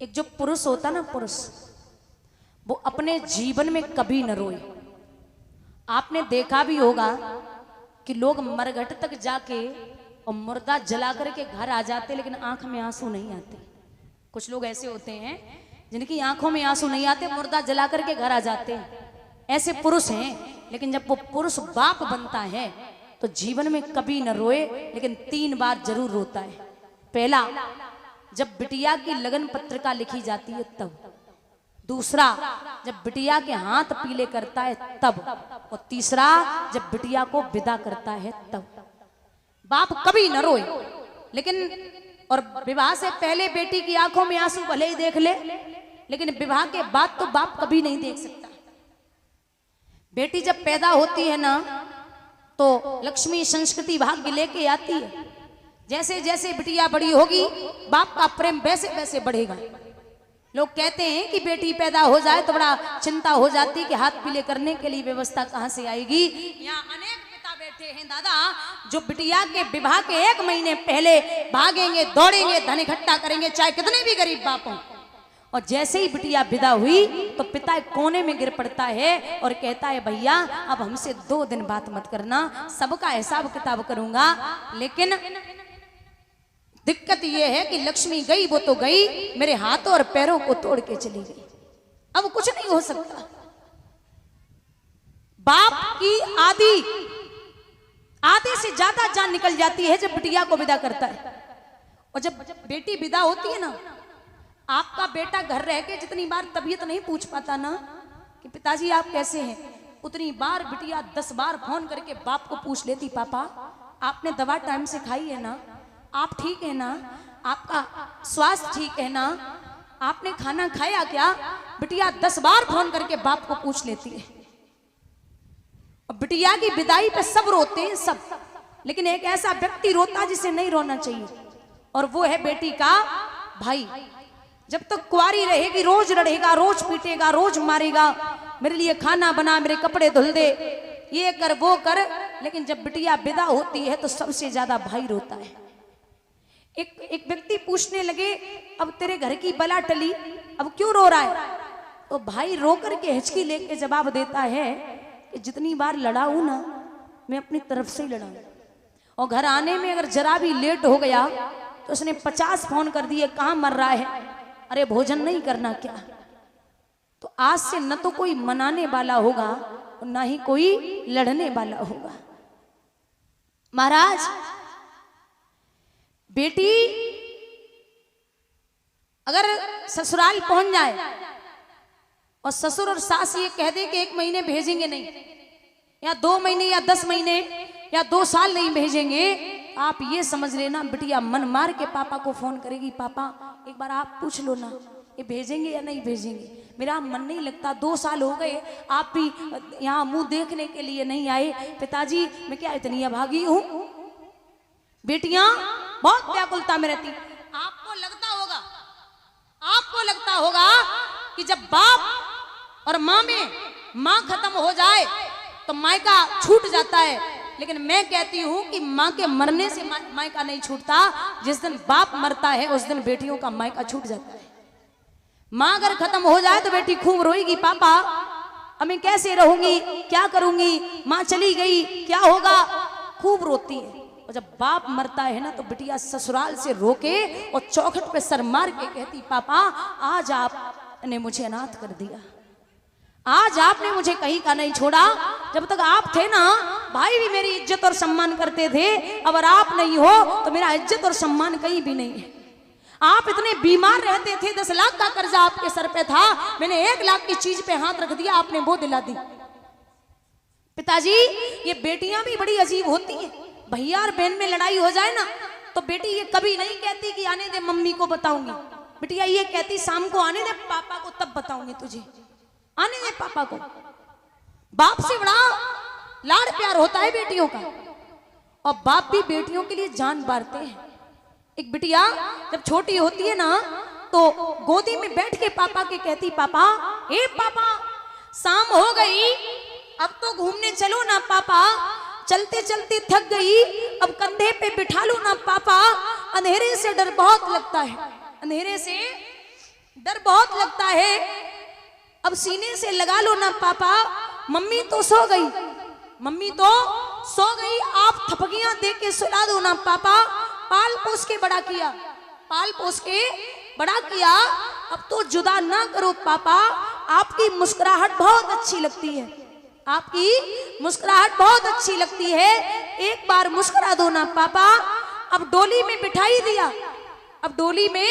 एक जो पुरुष होता ना, पुरुष, वो अपने जीवन में कभी न रोए। आपने देखा भी होगा कि लोग मरघट तक जाके और मुर्दा जला करके घर आ जाते, लेकिन आंख में आंसू नहीं आते। कुछ लोग ऐसे होते हैं जिनकी आंखों में आंसू नहीं आते, मुर्दा जला करके घर आ जाते हैं, ऐसे पुरुष हैं। लेकिन जब वो पुरुष बाप बनता है तो जीवन में कभी न रोए, लेकिन 3 बार जरूर रोता है। पहला, जब बिटिया की लगन पत्रिका लिखी जाती है तब। दूसरा, जब बिटिया के हाथ पीले करता है तब। और तीसरा, जब बिटिया को विदा करता है तब। बाप कभी न रोए। लेकिन और विवाह से पहले बेटी की आंखों में आंसू भले ही देख ले, लेकिन विवाह के बाद तो बाप कभी नहीं देख सकता। बेटी जब पैदा होती है ना, तो लक्ष्मी संस्कृति भाग्य लेके आती है। जैसे जैसे बिटिया बड़ी होगी, बाप का प्रेम वैसे वैसे बढ़ेगा। लोग कहते हैं कि बेटी पैदा हो जाए तो बड़ा चिंता हो जाती कि हाथ पीले करने के लिए व्यवस्था कहां से आएगी। यहाँ अनेक पिता बैठे हैं दादा, जो बिटिया के विवाह के 1 महीने पहले भागेंगे, दौड़ेंगे, धन इकट्ठा करेंगे, चाहे कितने भी गरीब बाप हों। और जैसे ही बिटिया विदा हुई तो पिता एक कोने में गिर पड़ता है और कहता है, भैया अब हमसे 2 दिन बात मत करना, सबका हिसाब किताब करूंगा। लेकिन दिक्कत यह है कि लक्ष्मी गई वो तो गई, मेरे हाथों और पैरों को तोड़ के चली गई, अब कुछ नहीं हो सकता। बाप की आधे से ज्यादा जान निकल जाती है जब बिटिया को विदा करता है। और जब बेटी विदा होती है ना, आपका बेटा घर रह के जितनी बार तबीयत नहीं पूछ पाता ना कि पिताजी आप कैसे हैं, उतनी बार बिटिया 10 बार फोन करके बाप को पूछ लेती, पापा आपने दवा टाइम से खाई है ना, आप ठीक है ना, आपका स्वास्थ्य ठीक है ना, आपने खाना खाया क्या। बिटिया 10 बार फोन करके बाप को पूछ लेती है। और बिटिया की विदाई पे सब रोते हैं, सब। लेकिन एक ऐसा व्यक्ति रोता जिसे नहीं रोना चाहिए, और वो है बेटी का भाई। जब तक कुंवारी रहेगी रोज लड़ेगा, रोज पीटेगा, रोज मारेगा, मेरे लिए खाना बना, मेरे कपड़े धुल दे, ये कर वो कर। लेकिन जब बिटिया विदा होती है तो सबसे ज्यादा भाई रोता है। एक व्यक्ति पूछने लगे, अब तेरे घर की बला टली, अब क्यों रो रहा है। तो भाई रो करके हिचकी लेके जवाब देता है कि जितनी बार लड़ा हूं ना, मैं अपनी तरफ से ही लड़ा हूं, और घर आने में अगर जरा भी लेट हो गया तो उसने 50 फोन कर दिए, कहां मर रहा है, अरे भोजन नहीं करना क्या। तो आज से न तो कोई मनाने वाला होगा और ना ही कोई लड़ने वाला होगा। महाराज, बेटी अगर ससुराल पहुंच जाए और ससुर और सास ये कह दे कि 1 महीने भेजेंगे नहीं, या 2 महीने या 10 महीने या 2 साल नहीं भेजेंगे, आप ये समझ लेना बिटिया मन मार के पापा को फोन करेगी, पापा एक बार आप पूछ लो ना ये भेजेंगे या नहीं भेजेंगे, मेरा मन नहीं लगता, 2 साल हो गए आप भी यहाँ मुंह देखने के लिए नहीं आए, पिताजी मैं क्या इतनी अभागी हूँ। बेटियां बहुत व्याकुलता में रहती। आपको लगता होगा कि जब बाप और माँ में माँ खत्म हो जाए तो मायका छूट जाता है, लेकिन मैं कहती हूं कि माँ के मरने से मायका नहीं छूटता। जिस दिन बाप मरता है उस दिन बेटियों का मायका छूट जाता है। माँ अगर खत्म हो जाए तो बेटी खूब रोएगी, पापा अब मैं कैसे रहूंगी, क्या करूंगी, माँ चली गई क्या होगा, खूब रोती है। और जब बाप मरता है ना तो बिटिया ससुराल से रोके और चौखट पे सर मार के कहती, पापा आज आपने मुझे अनाथ कर दिया, आज आपने मुझे कहीं का नहीं छोड़ा। जब तक आप थे ना भाई भी मेरी इज्जत और सम्मान करते थे, अब अगर आप नहीं हो तो मेरा इज्जत और सम्मान कहीं भी नहीं है। आप इतने बीमार रहते थे, 10 लाख का कर्जा आपके सर पे था, मैंने 1 लाख की चीज पे हाथ रख दिया, आपने वो दिला दी। पिताजी ये बेटियां भी बड़ी अजीब होती हैं। भैया और बहन में लड़ाई हो जाए ना तो बेटी ये कभी नहीं कहती कि आने दे मम्मी को बताऊंगी, बिटिया ये कहती शाम को आने दे पापा को तब बताऊंगी तुझे, आने दे पापा को। बाप से बड़ा लाड़ प्यार होता है बेटियों का, और बाप भी बेटियों के लिए जान बारते हैं। एक बिटिया जब छोटी होती है ना तो गोदी में बैठ के पापा के कहती, पापा ए पापा शाम हो गई, अब तो घूमने चलो ना पापा, चलते चलते थक गई, अब कंधे पे बिठा लो ना पापा, अंधेरे से डर बहुत लगता है, अंधेरे से डर बहुत लगता है। अब सीने से लगा लो ना पापा, मम्मी तो सो गई, मम्मी तो सो गई, आप थपकियां दे के सुला दो ना पापा। पाल पोस के बड़ा किया, पाल पोस के बड़ा किया, अब तो जुदा ना करो पापा। आपकी मुस्कुराहट बहुत अच्छी लगती है, आपकी मुस्कुराहट बहुत अच्छी लगती है, एक बार मुस्कुरा दो ना पापा। अब डोली में बिठाई दिया, अब डोली में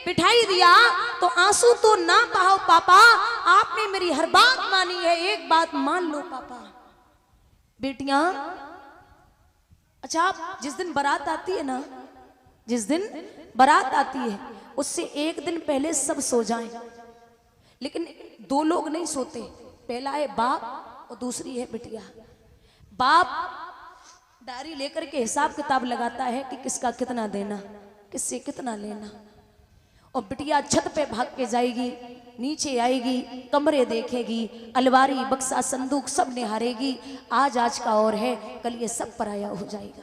बिठाई दिया तो आंसू तो ना बहाओ पापा, आपने मेरी हर बात मानी है, एक बात मान लो पापा। बेटियां, अच्छा जिस दिन बारात आती है ना, जिस दिन बारात आती है उससे एक दिन पहले सब सो जाएं, लेकिन दो लोग नहीं सोते, पहला है बाप और दूसरी है बिटिया। बाप डायरी लेकर के हिसाब किताब लगाता है कि किसका कितना देना, किससे कितना लेना, और बिटिया छत पे भाग के जाएगी, नीचे आएगी, कमरे देखेगी, अलमारी बक्सा संदूक सब निहारेगी, आज का और है, कल ये सब पराया हो जाएगा।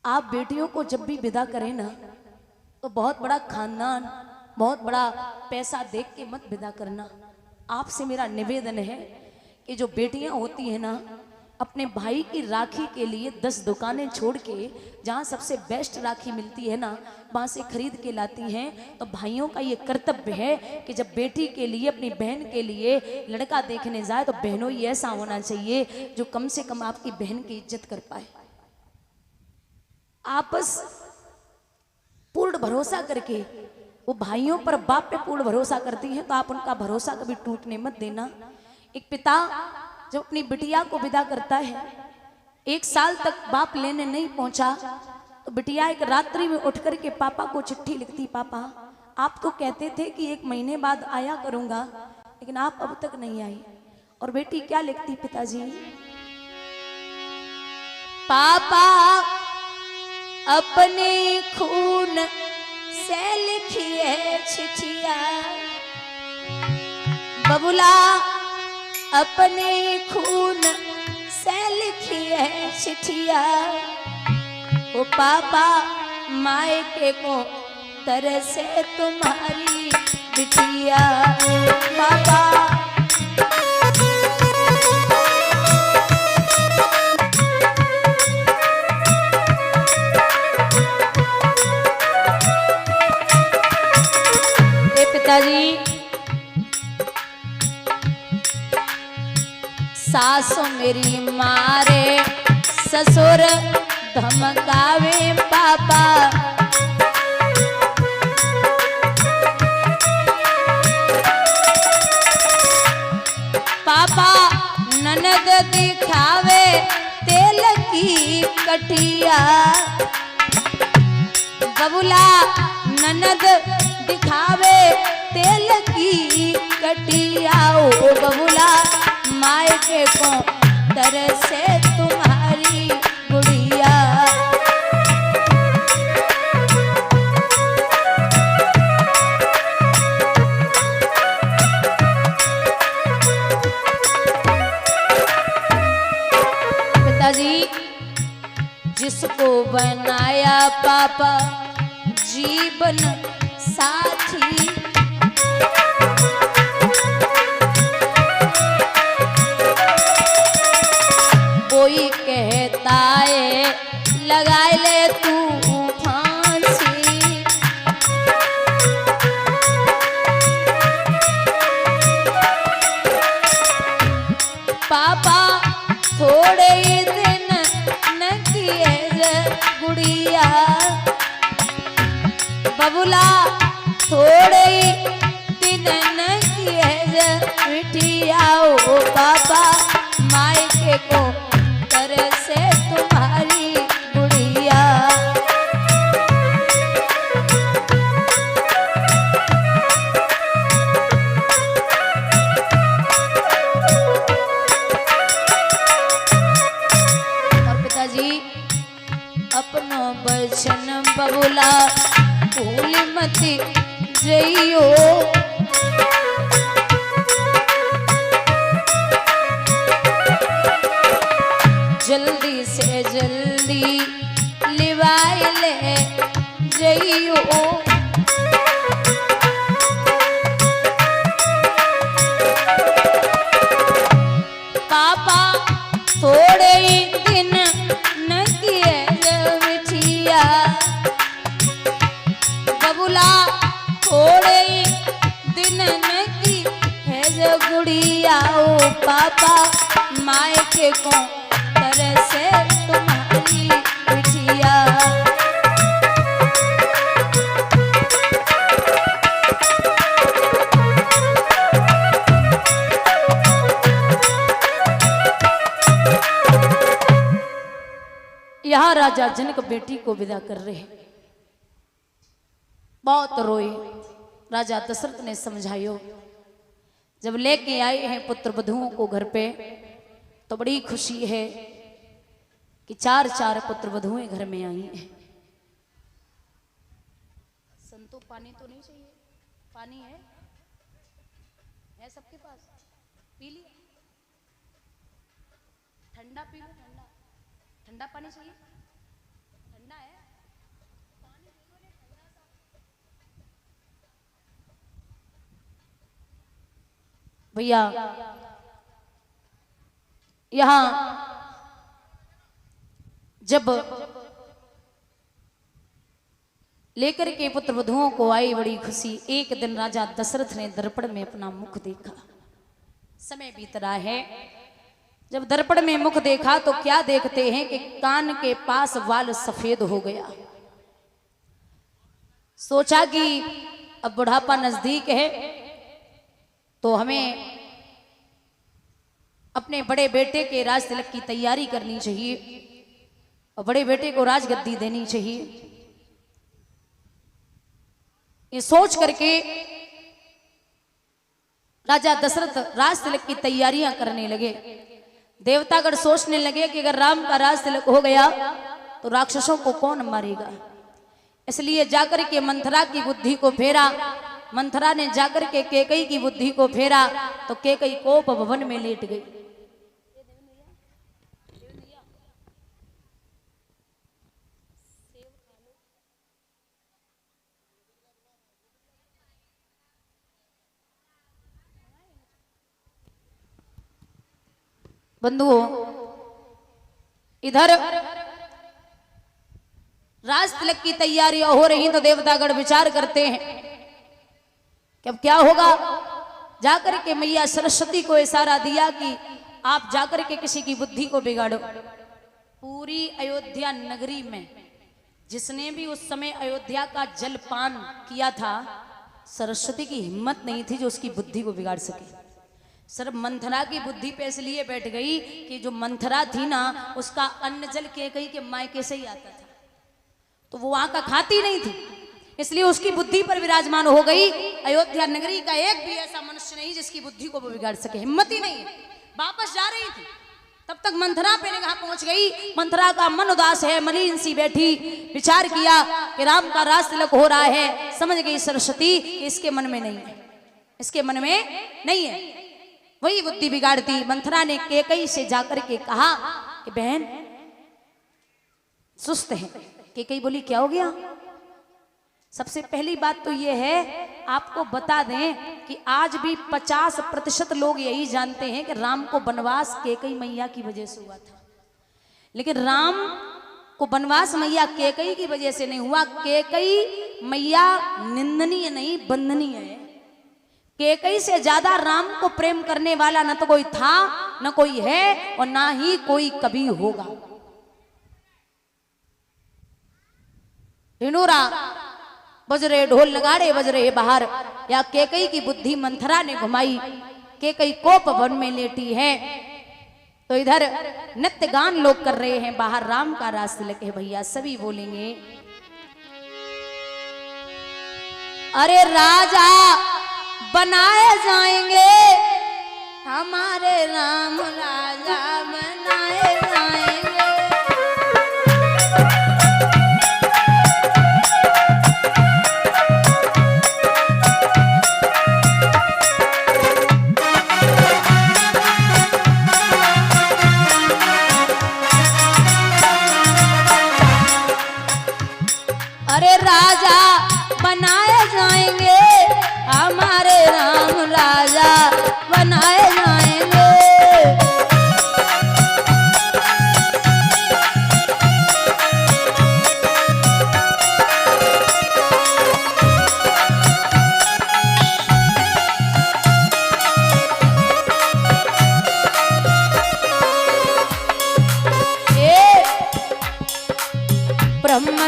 आप बेटियों को जब भी विदा करें ना तो बहुत बड़ा खानदान, बहुत बड़ा पैसा देख के मत विदा करना। आपसे मेरा निवेदन है कि जो बेटियां होती हैं ना, अपने भाई की राखी के लिए 10 दुकानें छोड़ के जहाँ सबसे बेस्ट राखी मिलती है ना, वहाँ से खरीद के लाती हैं। तो भाइयों का ये कर्तव्य है कि जब बेटी के लिए, अपनी बहन के लिए लड़का देखने जाए तो बहनों ही ऐसा होना चाहिए जो कम से कम आपकी बहन की इज्जत कर पाए। आपस पूर्ण भरोसा करके, वो भाइयों पर बाप पे पूर्ण भरोसा करती हैं, तो आप उनका भरोसा कभी टूटने मत देना। एक पिता जब अपनी बिटिया को विदा करता है, 1 साल तक बाप लेने नहीं पहुंचा, तो बिटिया एक रात्रि में उठ करके पापा को चिट्ठी लिखती, पापा आप तो कहते थे कि 1 महीने बाद आया करूंगा, लेकिन आप अब तक नहीं आई। और बेटी क्या लिखती, पिताजी पापा अपने खून से लिखी है चिट्ठिया, बबुला अपने खून से लिखी है चिट्ठिया, ओ पापा मायके को तरसे तुम्हारी बिटिया, पापा पिताजी सासो मेरी मारे, ससुर धमकावे पापा, पापा ननद दिखावे तेल की कटिया, बबुला ननद दिखावे तेल की कटिया, ओ बबुला मायके को तरसे तुम्हारी गुड़िया। पिताजी जिसको बनाया पापा जीवन साथी, कोई कहता है लगा ले तू फांसी, पापा थोड़े ही दिन न किए गुड़िया, बबुला थोड़े ही दिन न किए बिटिया, ओ पापा मायके को तरसे तुम्हारी गुड़िया। और पिताजी अपनो वचन बबुला भूल मत जइयो, जल्दी से जल्दी लिवाए ले जइयो, थोड़े ही दिन की है जो गुड़िया ओ पापा मायके को तरह से तुम्हारी बिटिया। यहाँ राजा जनक बेटी को विदा कर रहे हैं, बहुत रोए। राजा दशरथ ने समझायो, जब लेके आए हैं पुत्र वधुओं को घर पे तो बड़ी खुशी है कि चार चार पुत्र वधुएं घर में आई हैं। संतो पानी तो नहीं चाहिए? पानी है सबके पास? पी लिया? ठंडा पी लो, ठंडा ठंडा पानी चाहिए? ठंडा है पानी ठंडा सा। भैया यहां जब लेकर के पुत्र वधुओं को आई बड़ी खुशी। एक दिन राजा दशरथ ने दर्पण में अपना मुख देखा। समय बीत रहा है, जब दर्पण में मुख देखा तो क्या देखते हैं कि कान के पास वाल सफेद हो गया। सोचा कि अब बुढ़ापा नजदीक है तो हमें अपने बड़े बेटे के राज तिलक की तैयारी करनी चाहिए और बड़े बेटे को राजगद्दी देनी चाहिए। ये सोच करके राजा दशरथ राज तिलक की तैयारियां करने लगे। देवतागण सोचने लगे कि अगर राम का राज तिलक हो गया तो राक्षसों को कौन मारेगा। इसलिए जाकर के मंथरा की बुद्धि को फेरा। मंथरा ने जाकर के कैकेयी की बुद्धि को फेरा तो कैकेयी कोप भवन में लेट गई। बंधुओं, इधर राज तिलक की तैयारियां हो रही तो देवतागण विचार करते हैं कि अब क्या होगा। जाकर के मैया सरस्वती को इशारा दिया कि आप जाकर के किसी की बुद्धि को बिगाड़ो। पूरी अयोध्या नगरी में जिसने भी उस समय अयोध्या का जलपान किया था, सरस्वती की हिम्मत नहीं थी जो उसकी बुद्धि को बिगाड़ सके। सिर्फ मंथरा की बुद्धि पे इसलिए बैठ गई कि जो मंथरा थी ना, उसका अन्न जल कैकेयी के मायके से ही आता था, तो वो वहां का खाती नहीं थी, इसलिए उसकी बुद्धि पर विराजमान हो गई। अयोध्या नगरी का एक भी ऐसा मनुष्य नहीं जिसकी बुद्धि को वो बिगाड़ सके, हिम्मत ही नहीं है। वापस जा रही थी तब तक मंथरा पे निगाह पहुंच गई। मंथरा का मन उदास है, मलिन सी बैठी, विचार किया कि राम का राज तिलक हो रहा है। समझ गई सरस्वती इसके मन में नहीं है, इसके मन में नहीं है, वही बुद्धि बिगाड़ती। मंथरा ने कैकेयी से जाकर के कहा कि बहन सुस्त है। कैकेयी बोली क्या हो गया? सबसे पहली बात तो ये है, आपको बता दें कि आज भी 50% लोग यही जानते हैं कि राम को वनवास कैकेयी मैया की वजह से हुआ था। लेकिन राम को वनवास मैया कैकेयी की वजह से नहीं हुआ। कैकेयी मैया निंदनीय नहीं, वंदनीय है। कैकेयी से ज्यादा राम को प्रेम करने वाला न तो कोई था, न कोई है और ना ही कोई कभी होगा। हिनोरा बज रहे, ढोल नगाड़े बज रहे बाहर, या कैकेयी की बुद्धि मंथरा ने घुमाई। कैकेयी कोप वन में लेटी है तो इधर नृत्य गान लोग कर रहे हैं, बाहर राम का राज तिलक है। भैया सभी बोलेंगे अरे राजा बनाए जाएंगे हमारे राम, राजा बनाए जाएंगे। अरे राजा बनाए जाएंगे हमारे राम, राजा बनाए जाएंगे।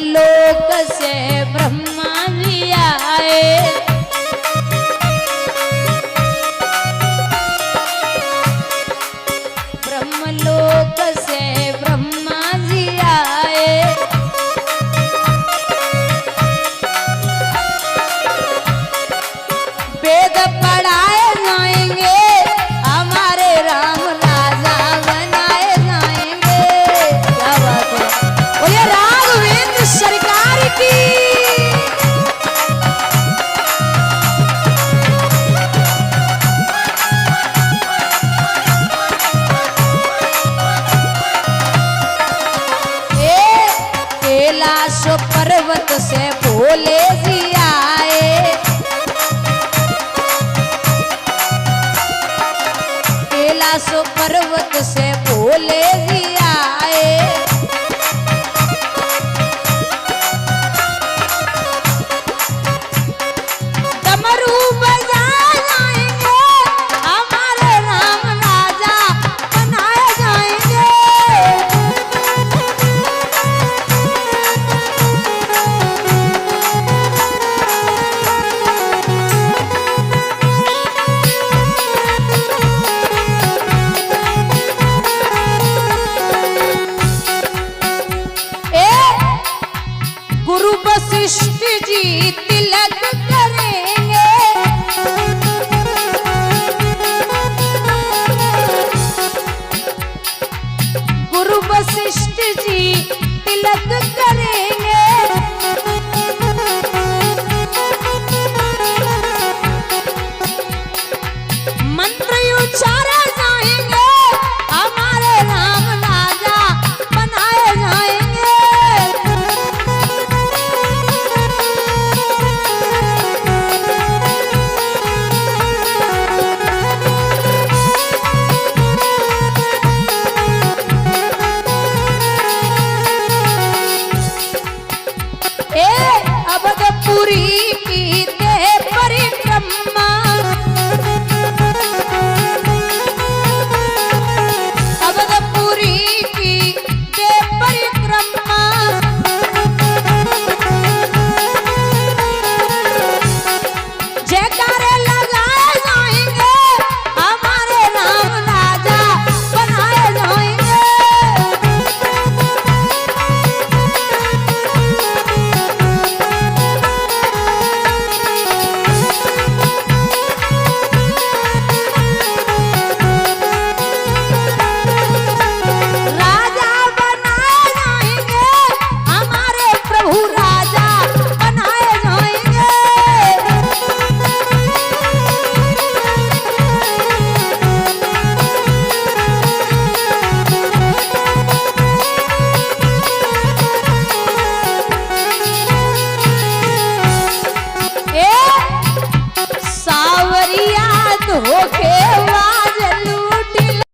लोग